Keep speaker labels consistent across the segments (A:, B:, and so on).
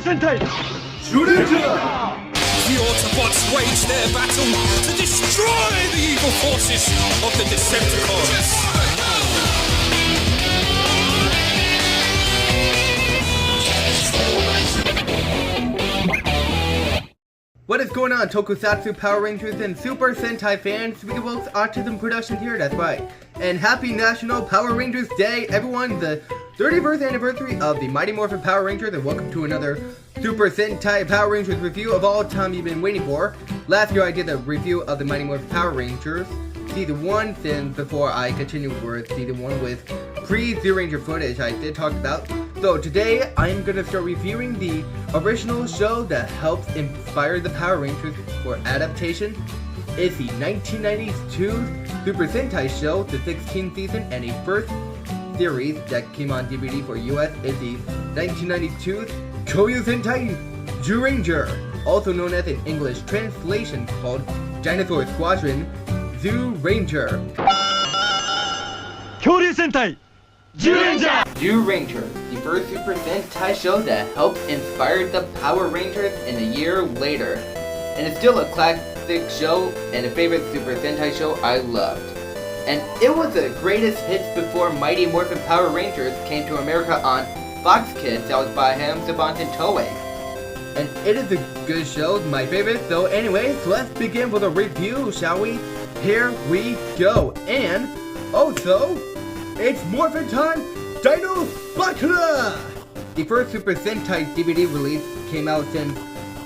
A: Sentai Zyuranger!
B: The Autobots wage their battle to destroy the evil forces of the Decepticons.
C: What is going on, Tokusatsu, Power Rangers, and Super Sentai fans? We Wolf's Autism Productions here, that's right. And happy National Power Rangers Day, everyone! The 31st anniversary of the Mighty Morphin Power Rangers, and welcome to another Super Sentai Power Rangers review of all time you've been waiting for. Last year I did a review of the Mighty Morphin Power Rangers Season 1, then before I continued with Season 1 with pre-Zyuranger footage I did talk about. So today, I'm going to start reviewing the original show that helped inspire the Power Rangers for adaptation. It's the 1992 Super Sentai show, the 16th season, and a first series that came on DVD for US is the 1992 Kyōryu Sentai Zyuranger, also known as an English translation called Dinosaur Squadron Zyuranger.
A: Kyōryu Sentai Zyuranger!
C: Zyuranger, the first Super Sentai show that helped inspire the Power Rangers, and a year later. And it's still a classic show and a favorite Super Sentai show I loved. And it was the greatest hits before Mighty Morphin Power Rangers came to America on Fox Kids that was by Saban and Toei. And it is a good show, my favorite. So anyways, let's begin with a review, shall we? Here we go. And also, it's Morphin time! DINO BUCKLER! The first Super Sentai DVD release came out in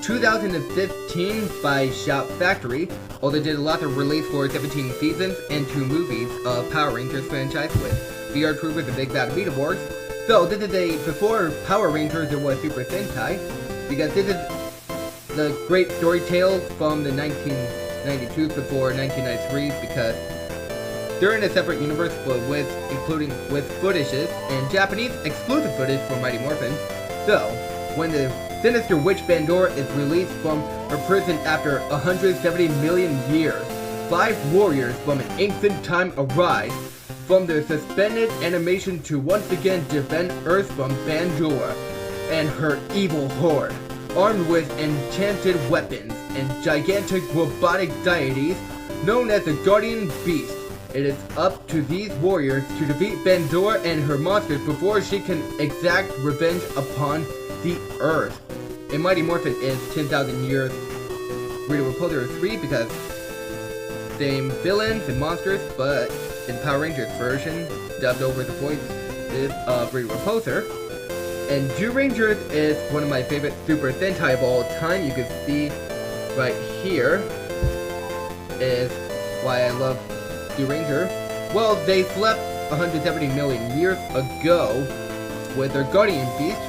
C: 2015 by Shout Factory, although they did a lot of release for 17 seasons and 2 movies of Power Rangers franchise with VR Troopers and Big Bad Beetleborgs. So this is before Power Rangers there was Super Sentai, because this is the great story tale from the 1992 before 1993, because they're in a separate universe, but with footages and Japanese exclusive footage for Mighty Morphin. So, when the sinister witch Bandora is released from her prison after 170 million years, 5 warriors from an ancient time arise from their suspended animation to once again defend Earth from Bandora and her evil horde, armed with enchanted weapons and gigantic robotic deities known as the Guardian Beast. It is up to these warriors to defeat Bandora and her monsters before she can exact revenge upon the Earth. In Mighty Morphin is 10,000 years Rita Repulsor 3 because same villains and monsters, but in Power Rangers version, dubbed over the voices of Rita Repulsor. And Zyuranger is one of my favorite Super Sentai of all time. You can see right here is why I love Zyuranger. Well, they slept 170 million years ago with their Guardian Beast,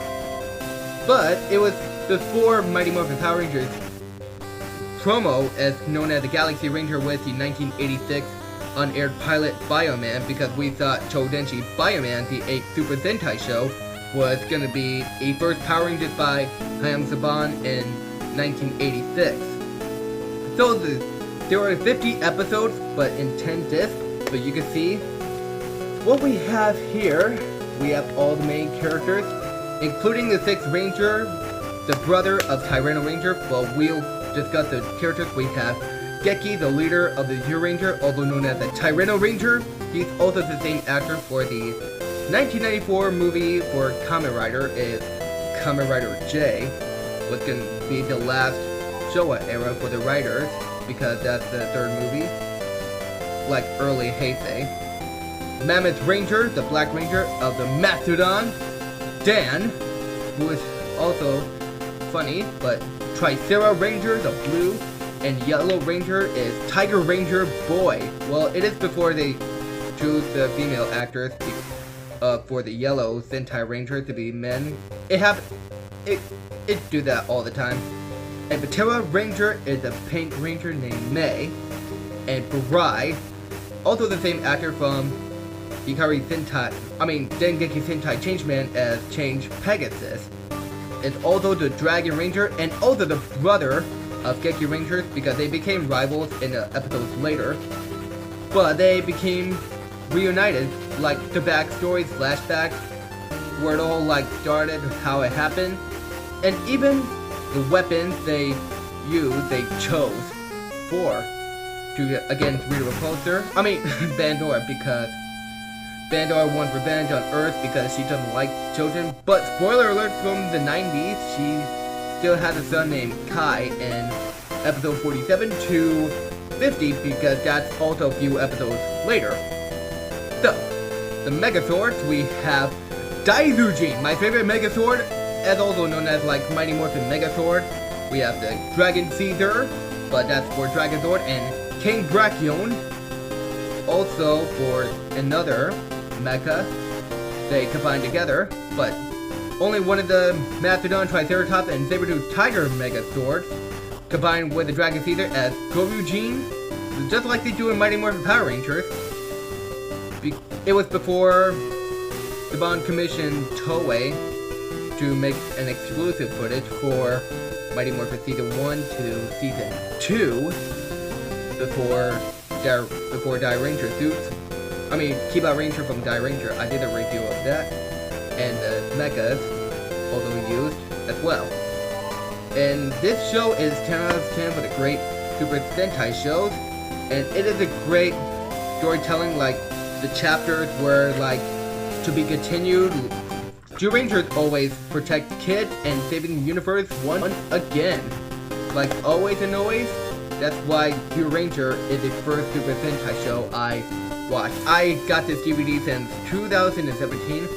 C: but it was before Mighty Morphin Power Rangers promo, as known as the Galaxy Ranger, with the 1986 unaired pilot Bioman, because we thought Chodenshi Bioman, the 8th Super Sentai show, was gonna be a first Power Rangers by Saban in 1986. So there were 50 episodes, but in 10 discs, but you can see what we have here. We have all the main characters, including the 6th Ranger, the brother of Tyranno Ranger. Well, we'll discuss the characters. We have Geki, the leader of the Zyuranger, also known as the Tyranno Ranger. He's also the same actor for the 1994 movie for Kamen Rider. Is Kamen Rider J, was going to be the last Showa era for the writers, because that's the 3rd movie, like early Heisei. Mammoth Ranger, the Black Ranger of the Mastodon. Dan, who is also funny, but Tricera Ranger, the blue, and Yellow Ranger is Tiger Ranger Boy. Well, it is before they choose the female actors for the Yellow Sentai Ranger to be men. It do that all the time. And Batera Ranger is a Pink Ranger named May. And Burai, also the same actor from Dengeki Sentai Changeman as Change Pegasus, is also the Dragon Ranger and also the brother of Geki Rangers, because they became rivals in the episodes later. But they became reunited, like the backstories, flashbacks, where it all started, how it happened. And even the weapons they chose against Rita Repulsor. I mean, Bandora, because Bandora wants revenge on Earth because she doesn't like children. But spoiler alert, from the 90s, she still has a son named Kai in episode 47 to 50, because that's also a few episodes later. So, the Megazords, we have Daizujin, my favorite Megazord, as also known as like Mighty Morphin Megazord. We have the Dragon Caesar, but that's for Dragonzord, and King Brachion, also for another mecha they combined together, but only one of the Mastodon, Triceratops, and Saber-Tooth Tiger Megazords combined with the Dragon Caesar as Kyōryū, just like they do in Mighty Morphin Power Rangers. It was before the Bond commissioned Toei to make an exclusive footage for Mighty Morphin Season 1 to Season 2 before Zyuranger suits. I mean, Kiba Ranger from Zyuranger, I did a review of that, and the Mechas also used as well. And this show is 10 out of 10 for the great Super Sentai shows, and it is a great storytelling. Like, the chapters were like to be continued. Zyurangers always protect kids and saving the universe once again. Like always and always. That's why Zyuranger is the first Super Sentai show I watched. I got this DVD since 2017.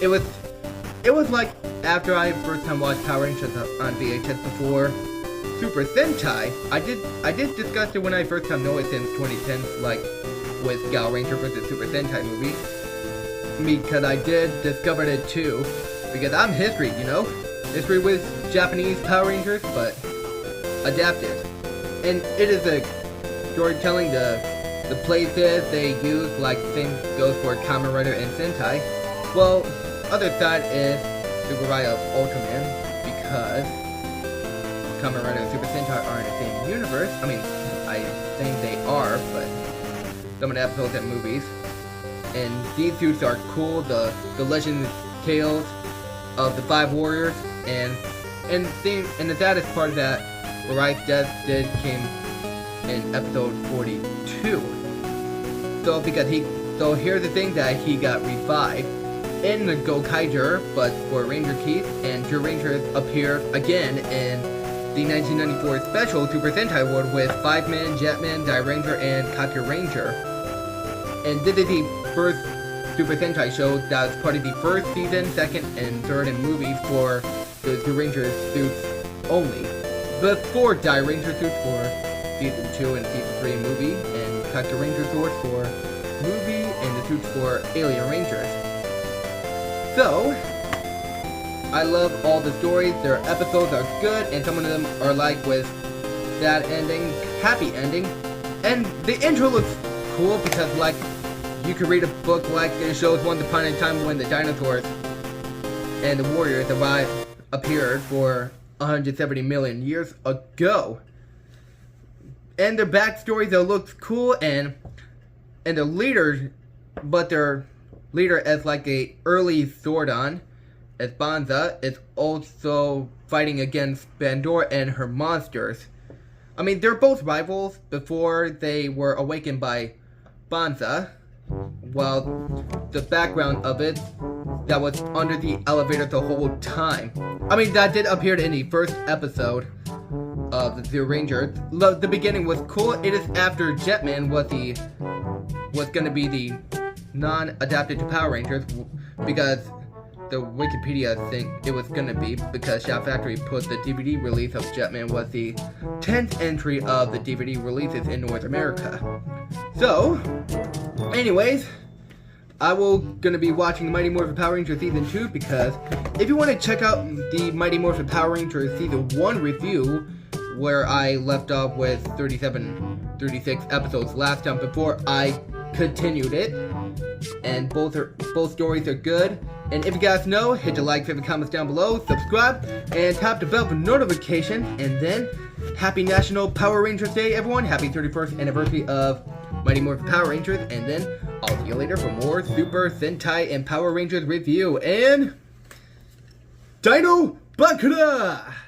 C: It was like after I first time watched Power Rangers on VHS before Super Sentai. I did discuss it when I first time know it since 2010, like with Gal Ranger vs Super Sentai movie. Because I did discover it too, because I'm history, you know? History with Japanese Power Rangers, but adapted. And it is a storytelling, the places they use, like things goes for Kamen Rider and Sentai. Well, other side is the variety of Ultraman, because Kamen Rider and Super Sentai are in the same universe. I mean, I think they are, but some of the episodes and movies. And these suits are cool, the legend tales of the 5 warriors, and the saddest part of that, Rai's death came in episode 42. So here's the thing, that he got revived in the Gokaiger, but for Ranger Keith, and Zyuranger appeared again in the 1994 special Super Sentai World with 5-Man, Jetman, Zyuranger, and Kyōryu. And this is the first Super Sentai show that was part of the first season, second, and third in movies for the Zyuranger suits only. Before Zyuranger suits for Season 2 and Season 3 movie, and Kyōryu suits for movie, and the suits for Alien Rangers. So, I love all the stories, their episodes are good, and some of them are like with sad ending, happy ending, and the intro looks cool because like you could read a book like it shows once upon a time when the dinosaurs and the warriors appeared for 170 million years ago. And their backstories, that looks cool, and the leader, but their leader as like a early Zordon, as Banza, is also fighting against Bandora and her monsters. I mean, they're both rivals before they were awakened by Banza. Well, the background of it, that was under the elevator the whole time. I mean, that did appear in the first episode of the Zyuranger. The beginning was cool. It is after Jetman was gonna be the non-adapted to Power Rangers, because the Wikipedia think it was gonna be, because Shout Factory put the DVD release of Jetman was the 10th entry of the DVD releases in North America. So, anyways, I will gonna be watching Mighty Morphin Power Rangers Season 2, because if you want to check out the Mighty Morphin Power Rangers Season 1 review, where I left off with 36 episodes last time before I continued it, and both stories are good. And if you guys know, hit the like, favorite, comments down below, subscribe, and tap the bell for notification. And then, happy National Power Rangers Day, everyone! Happy 31st anniversary of Mighty Morphin Power Rangers. And then, I'll see you later for more Super Sentai and Power Rangers review. And DINO
D: Buckler!